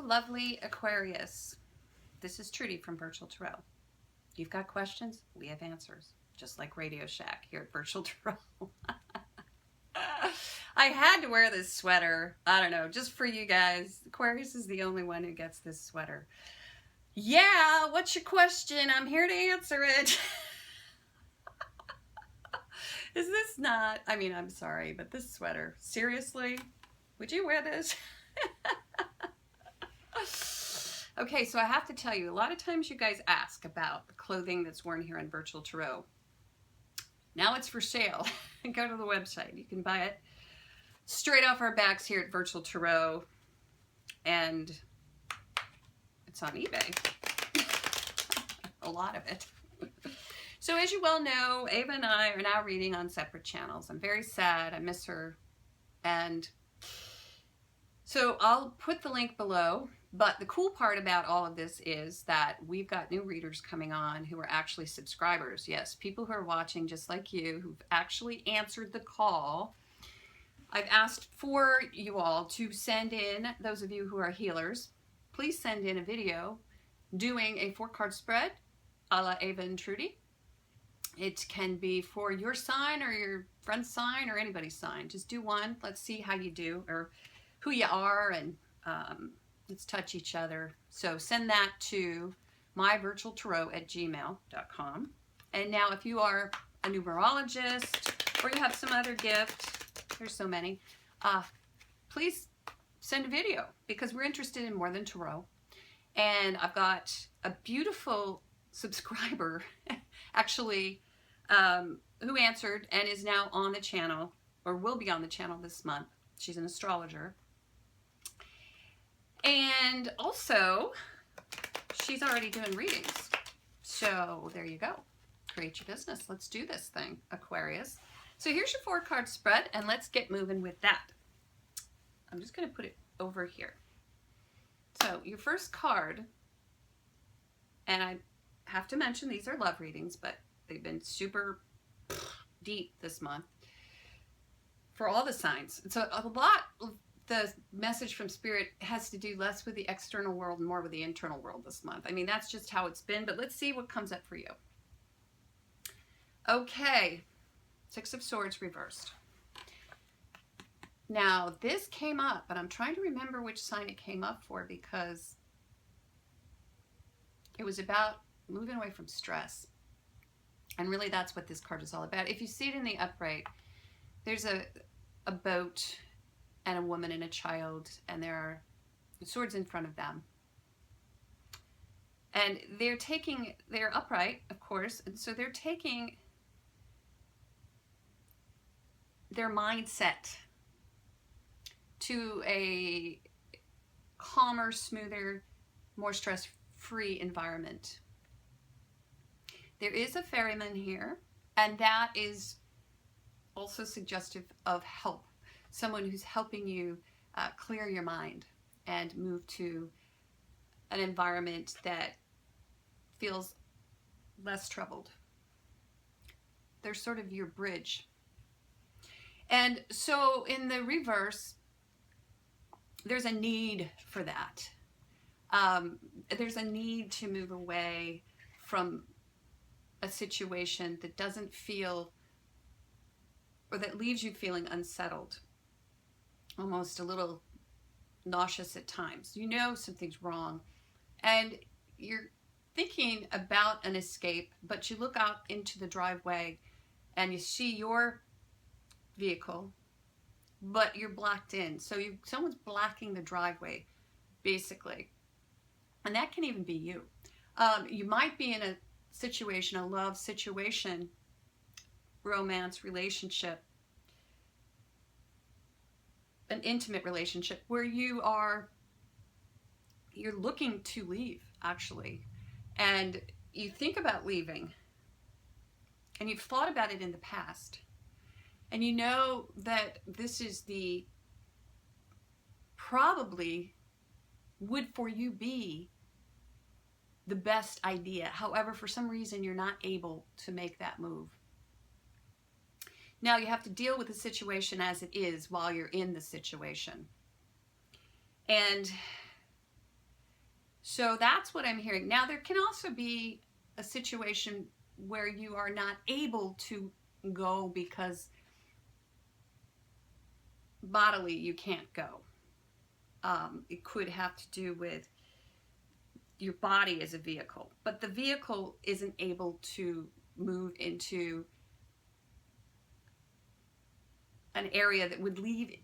lovely Aquarius. This is Trudy from Virtual Tarot. You've got questions? We have answers. Just like Radio Shack here at Virtual Tarot. I had to wear this sweater. I don't know, just for you guys. Aquarius is the only one who gets this sweater. Yeah, what's your question? I'm here to answer it. Is this not, I mean, I'm sorry, but this sweater, seriously? Would you wear this? Okay, so I have to tell you, a lot of times you guys ask about the clothing that's worn here in Virtual Tarot. Now it's for sale. Go to the website. You can buy it straight off our backs here at Virtual Tarot. And it's on eBay. A lot of it. So as you well know, Ava and I are now reading on separate channels. I'm very sad. I miss her. And so I'll put the link below. But the cool part about all of this is that we've got new readers coming on who are actually subscribers. Yes, people who are watching just like you, who've actually answered the call. I've asked for you all to send in, those of you who are healers, please send in a video doing a 4-card spread a la Ava and Trudy. It can be for your sign or your friend's sign or anybody's sign. Just do one. Let's see how you do or who you are, and let's touch each other. So send that to myvirtualtarot@gmail.com. And now if you are a numerologist or you have some other gift, there's so many, please send a video because we're interested in more than tarot. And I've got a beautiful subscriber actually who answered and is now on the channel, or will be on the channel this month. She's an astrologer. And also, she's already doing readings. So there you go. Create your business. Let's do this thing, Aquarius. So here's your 4-card spread, and let's get moving with that. I'm just going to put it over here. So your first card, and I have to mention these are love readings, but they've been super deep this month for all the signs. So a lot of the message from Spirit has to do less with the external world and more with the internal world this month. I mean, that's just how it's been, but let's see what comes up for you. Okay, 6 of Swords reversed. Now, this came up, but I'm trying to remember which sign it came up for because it was about moving away from stress. And really, that's what this card is all about. If you see it in the upright, there's a boat and a woman and a child, and there are swords in front of them. And they're upright, of course, and so they're taking their mindset to a calmer, smoother, more stress-free environment. There is a ferryman here, and that is also suggestive of help. Someone who's helping you clear your mind and move to an environment that feels less troubled. They're sort of your bridge. And so in the reverse, there's a need for that. There's a need to move away from a situation that doesn't feel, or that leaves you feeling unsettled. Almost a little nauseous at times. You know something's wrong and you're thinking about an escape, but you look out into the driveway and you see your vehicle, but you're blacked in. So someone's blocking the driveway, basically. And that can even be you. You might be in a situation, a love situation, romance, relationship, an intimate relationship where you're looking to leave, actually, and you think about leaving and you've thought about it in the past, and you know that this is probably would for you be the best idea. However, for some reason you're not able to make that move. Now you have to deal with the situation as it is while you're in the situation. And So that's what I'm hearing. Now, there can also be a situation where you are not able to go because bodily you can't go. It could have to do with your body as a vehicle, but the vehicle isn't able to move into an area that would leave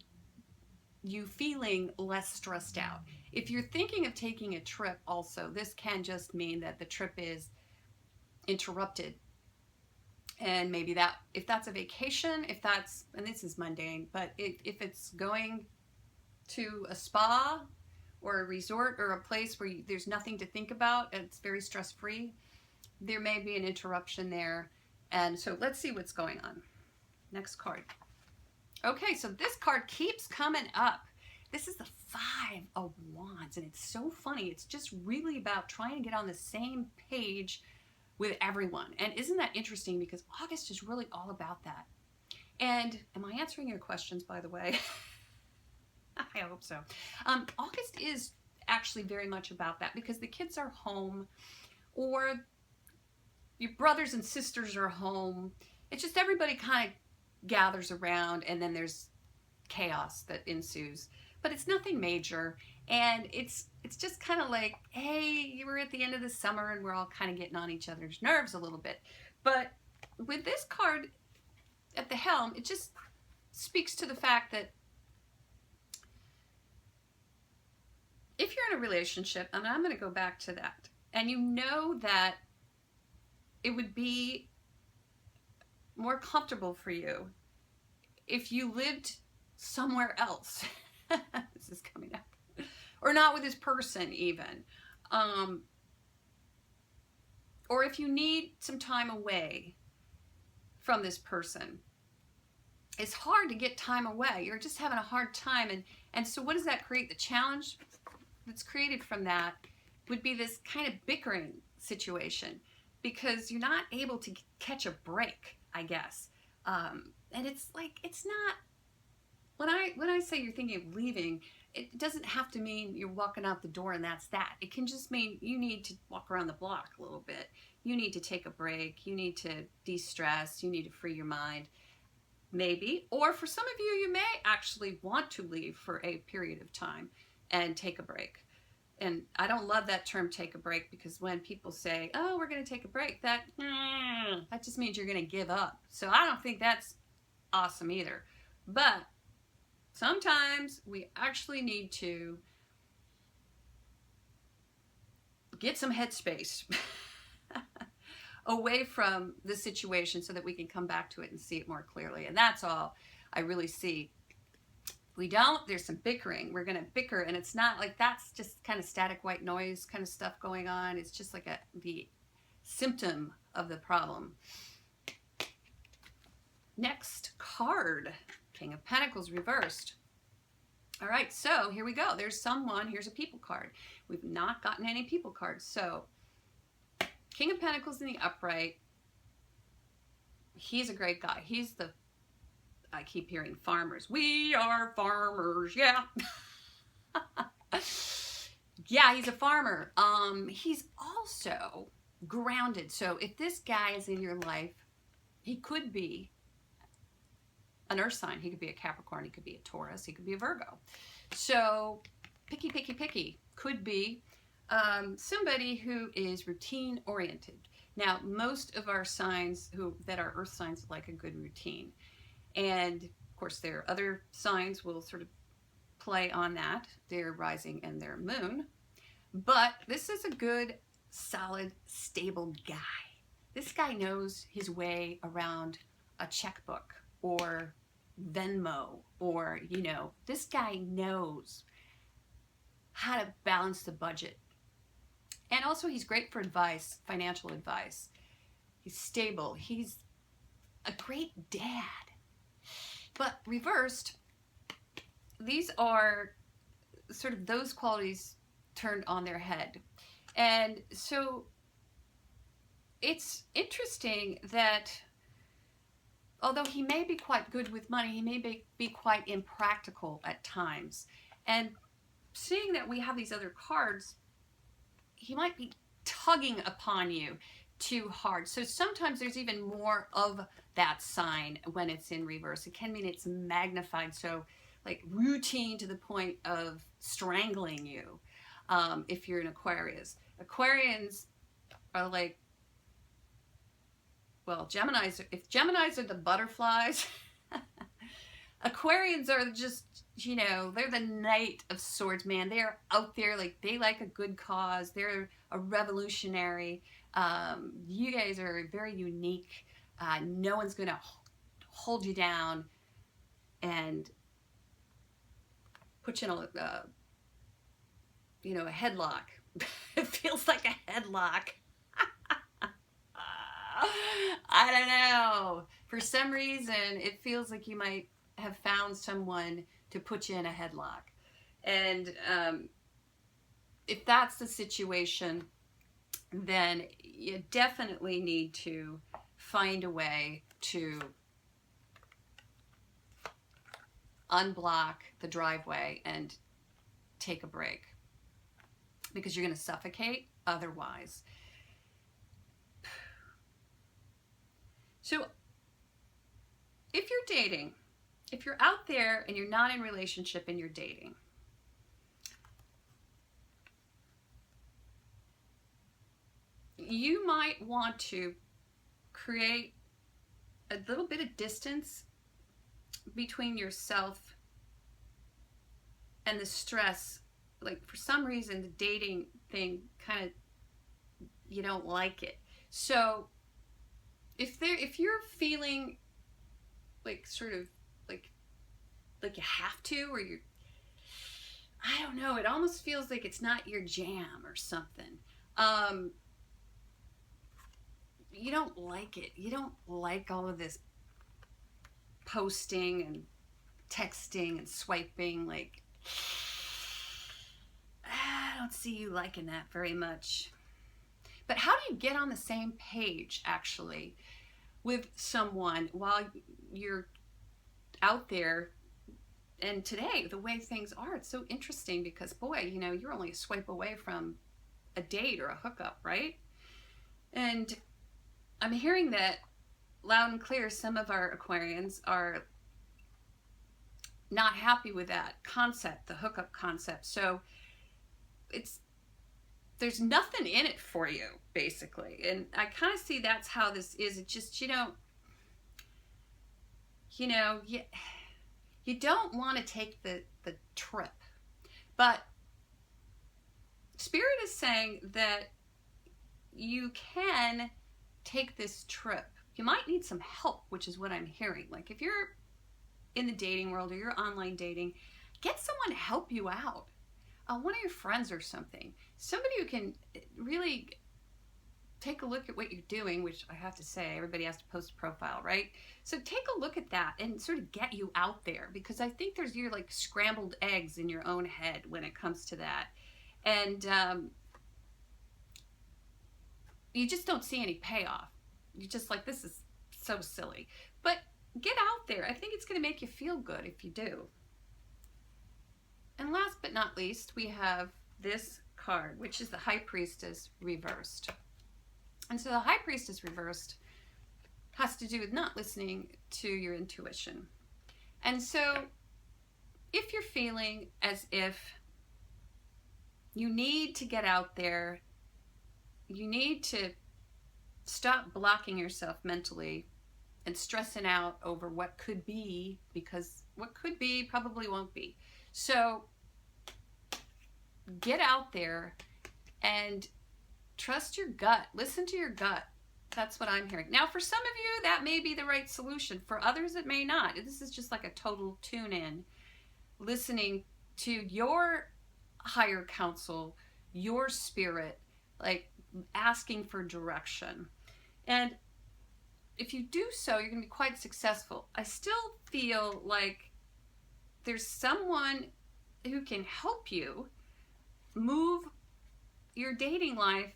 you feeling less stressed out. If you're thinking of taking a trip also, this can just mean that the trip is interrupted. And maybe that, if that's a vacation, if that's, and this is mundane, but if it's going to a spa or a resort or a place where there's nothing to think about, and it's very stress-free, there may be an interruption there. And so let's see what's going on. Next card. Okay, so this card keeps coming up. This is the 5 of Wands, and it's so funny. It's just really about trying to get on the same page with everyone. And isn't that interesting? Because August is really all about that. And am I answering your questions, by the way? I hope so. August is actually very much about that, because the kids are home, or your brothers and sisters are home. It's just everybody kind of gathers around, and then there's chaos that ensues. But it's nothing major, and it's just kind of like, hey, we're at the end of the summer and we're all kind of getting on each other's nerves a little bit. But with this card at the helm, it just speaks to the fact that if you're in a relationship, and I'm going to go back to that, and you know that it would be more comfortable for you if you lived somewhere else. This is coming up. Or not with this person even. Or if you need some time away from this person. It's hard to get time away. You're just having a hard time. And so what does that create? The challenge that's created from that would be this kind of bickering situation, because you're not able to catch a break, I guess. And it's like, it's not, when I say you're thinking of leaving, it doesn't have to mean you're walking out the door and that's that. It can just mean you need to walk around the block a little bit. You need to take a break. You need to de-stress. You need to free your mind, maybe. Or for some of you, you may actually want to leave for a period of time and take a break. And I don't love that term, take a break, because when people say, oh, we're going to take a break, that just means you're going to give up. So I don't think that's awesome either. But sometimes we actually need to get some headspace away from the situation so that we can come back to it and see it more clearly. And that's all I really see. We don't, there's some bickering. We're going to bicker, and it's not like, that's just kind of static white noise kind of stuff going on. It's just like the symptom of the problem. Next card, King of Pentacles reversed. All right, so here we go. There's someone, here's a people card. We've not gotten any people cards. So King of Pentacles in the upright. He's a great guy. He's the, I keep hearing farmers. We are farmers, yeah. Yeah, he's a farmer. He's also grounded. So if this guy is in your life, he could be an earth sign. He could be a Capricorn. He could be a Taurus. He could be a Virgo. So picky, picky, picky. Could be somebody who is routine oriented. Now, most of our signs that are earth signs like a good routine. And of course, their other signs will sort of play on that, their rising and their moon. But this is a good, solid, stable guy. This guy knows his way around a checkbook or Venmo, or, you know, this guy knows how to balance the budget. And also, he's great for advice, financial advice. He's stable. He's a great dad. But reversed, these are sort of those qualities turned on their head. And so it's interesting that although he may be quite good with money, he may be quite impractical at times. And seeing that we have these other cards, he might be tugging upon you too hard. So sometimes there's even more of that sign when it's in reverse. It can mean it's magnified, so like routine to the point of strangling you. If you're an Aquarius, Aquarians are like, well, Geminis. If Geminis are the butterflies, Aquarians are just, you know, they're the Knight of Swords, man. They are out there, like, they like a good cause. They're a revolutionary. You guys are very unique. No one's going to hold you down and put you in a, you know, a headlock. It feels like a headlock. I don't know. For some reason, it feels like you might have found someone to put you in a headlock. And if that's the situation, then you definitely need to find a way to unblock the driveway and take a break, because you're going to suffocate otherwise. So if you're dating, if you're out there and you're not in a relationship and you're dating, you might want to create a little bit of distance between yourself and the stress. Like, for some reason, the dating thing kind of, you don't like it. So if you're feeling like sort of like you have to, or you're, I don't know, it almost feels like it's not your jam or something. You don't like it. You don't like all of this posting and texting and swiping. Like, I don't see you liking that very much. But how do you get on the same page, actually, with someone while you're out there? And today, the way things are, it's so interesting because, boy, you know, you're only a swipe away from a date or a hookup, right? And I'm hearing that loud and clear. Some of our Aquarians are not happy with that concept, the hookup concept. So there's nothing in it for you, basically. And I kind of see that's how this is. It just, you don't want to take the trip. But Spirit is saying that you can take this trip. You might need some help, which is what I'm hearing. Like, if you're in the dating world or you're online dating, get someone to help you out. One of your friends or something. Somebody who can really take a look at what you're doing, which I have to say, everybody has to post a profile, right? So take a look at that and sort of get you out there, because I think you're like scrambled eggs in your own head when it comes to that. And you just don't see any payoff. You're just like, this is so silly. But get out there. I think it's going to make you feel good if you do. And last but not least, we have this card, which is the High Priestess reversed. And so the High Priestess reversed has to do with not listening to your intuition. And so if you're feeling as if you need to get out there, you need to stop blocking yourself mentally and stressing out over what could be, because what could be probably won't be. So get out there and trust your gut. Listen to your gut. That's what I'm hearing. Now, for some of you, that may be the right solution. For others, it may not. This is just like a total tune-in. Listening to your higher counsel, your spirit, like asking for direction. And if you do so, you're going to be quite successful. I still feel like there's someone who can help you move your dating life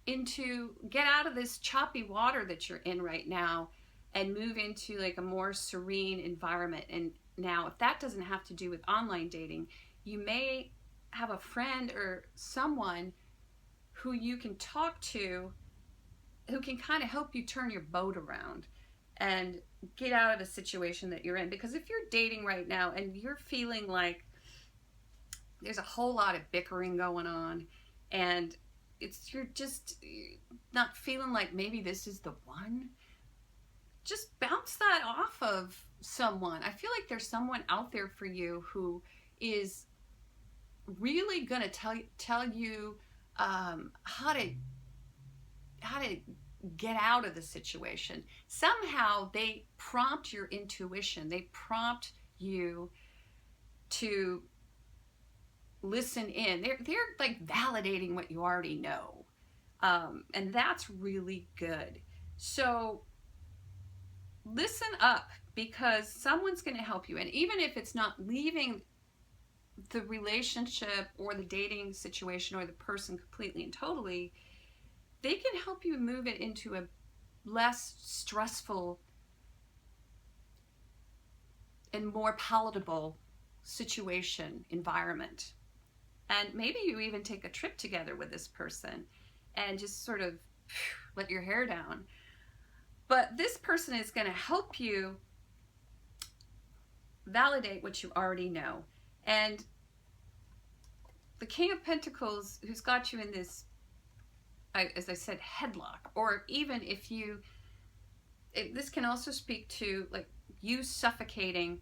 into, get out of this choppy water that you're in right now and move into like a more serene environment. And now, if that doesn't have to do with online dating, you may have a friend or someone who you can talk to, who can kind of help you turn your boat around and get out of a situation that you're in. Because if you're dating right now and you're feeling like there's a whole lot of bickering going on, and you're just not feeling like maybe this is the one, just bounce that off of someone. I feel like there's someone out there for you who is really gonna tell you how to get out of the situation. Somehow they prompt your intuition. They prompt you to listen in. They're like validating what you already know, and that's really good. So listen up, because someone's going to help you. And even if it's not leaving the relationship or the dating situation or the person completely and totally, they can help you move it into a less stressful and more palatable situation, environment. And maybe you even take a trip together with this person and just sort of let your hair down. But this person is going to help you validate what you already know. And the King of Pentacles, who's got you in this, as I said, headlock, or even if you, this can also speak to like you suffocating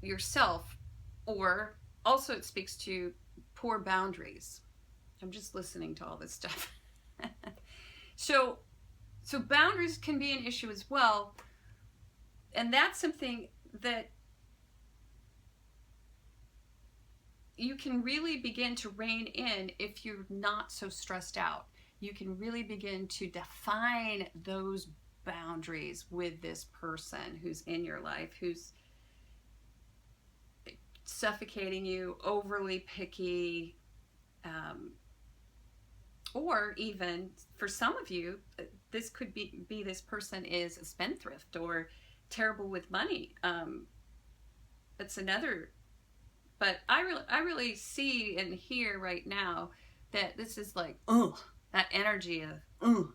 yourself, or also it speaks to poor boundaries. I'm just listening to all this stuff. So boundaries can be an issue as well. And that's something that you can really begin to rein in if you're not so stressed out. You can really begin to define those boundaries with this person who's in your life, who's suffocating you, overly picky, or even for some of you, this could be this person is a spendthrift or terrible with money. That's another. But I really see and hear right now that this is like, that energy of,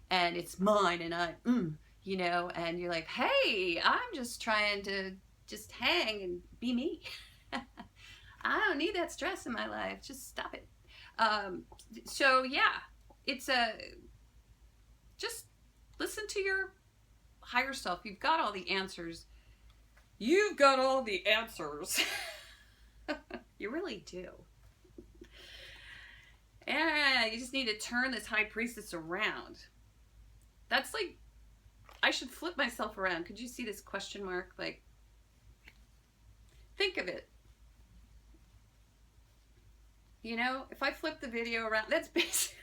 and it's mine, and I, you know, and you're like, hey, I'm just trying to just hang and be me. I don't need that stress in my life. Just stop it. So yeah, it's just listen to your higher self. You've got all the answers. You've got all the answers. You really do. And you just need to turn this High Priestess around. That's like, I should flip myself around. Could you see this question mark? Like, think of it. You know, if I flip the video around, that's basically,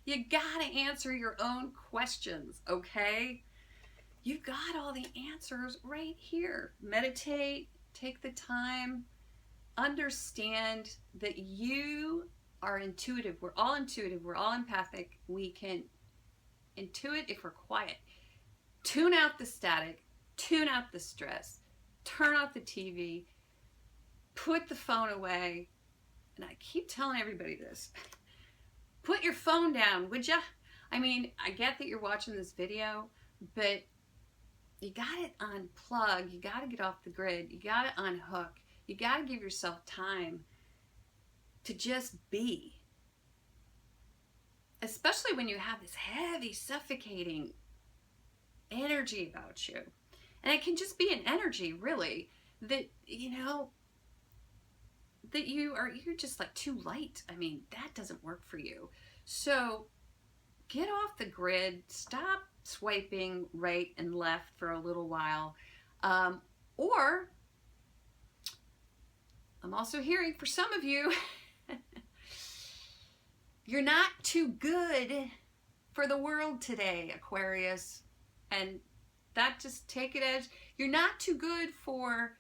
you gotta answer your own questions, okay? You've got all the answers right here. Meditate, take the time, understand that you are intuitive. We're all intuitive. We're all empathic. We can intuit if we're quiet. Tune out the static, tune out the stress, turn off the TV, put the phone away. And I keep telling everybody this. Put your phone down, would ya? I mean, I get that you're watching this video, but you gotta unplug. You gotta get off the grid. You gotta unhook. You gotta give yourself time to just be. Especially when you have this heavy, suffocating energy about you. And it can just be an energy, really, that, you know, that you're just like too light. I mean, that doesn't work for you. So get off the grid, stop swiping right and left for a little while. Or I'm also hearing for some of you, you're not too good for the world today, Aquarius. And that, just take it as, you're not too good for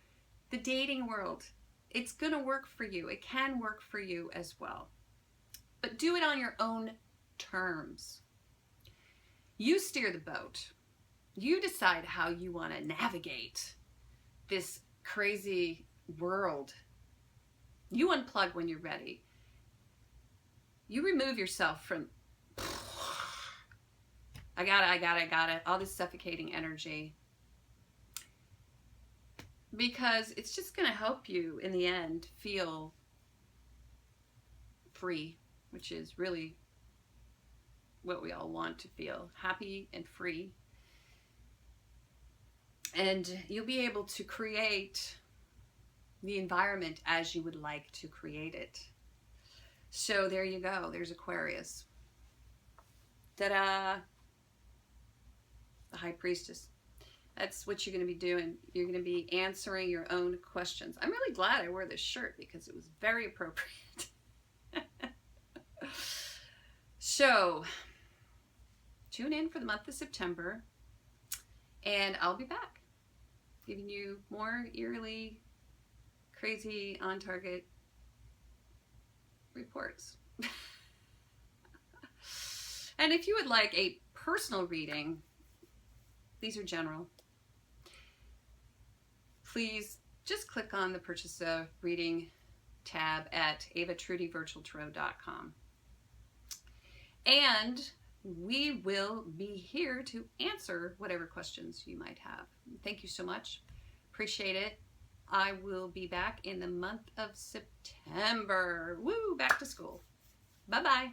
the dating world. It's going to work for you. It can work for you as well. But do it on your own terms. You steer the boat. You decide how you want to navigate this crazy world. You unplug when you're ready. you remove yourself from, I got it, all this suffocating energy. Because it's just going to help you in the end feel free, which is really what we all want to feel, happy and free. And you'll be able to create the environment as you would like to create it. So there you go. There's Aquarius. Ta-da! The High Priestess. That's what you're going to be doing. You're going to be answering your own questions. I'm really glad I wore this shirt because it was very appropriate. So, tune in for the month of September, and I'll be back giving you more yearly, crazy, on-target reports. And if you would like a personal reading, these are general, please just click on the Purchase a Reading tab at AvaTrudyVirtualTarot.com. And we will be here to answer whatever questions you might have. Thank you so much. Appreciate it. I will be back in the month of September. Woo, back to school. Bye-bye.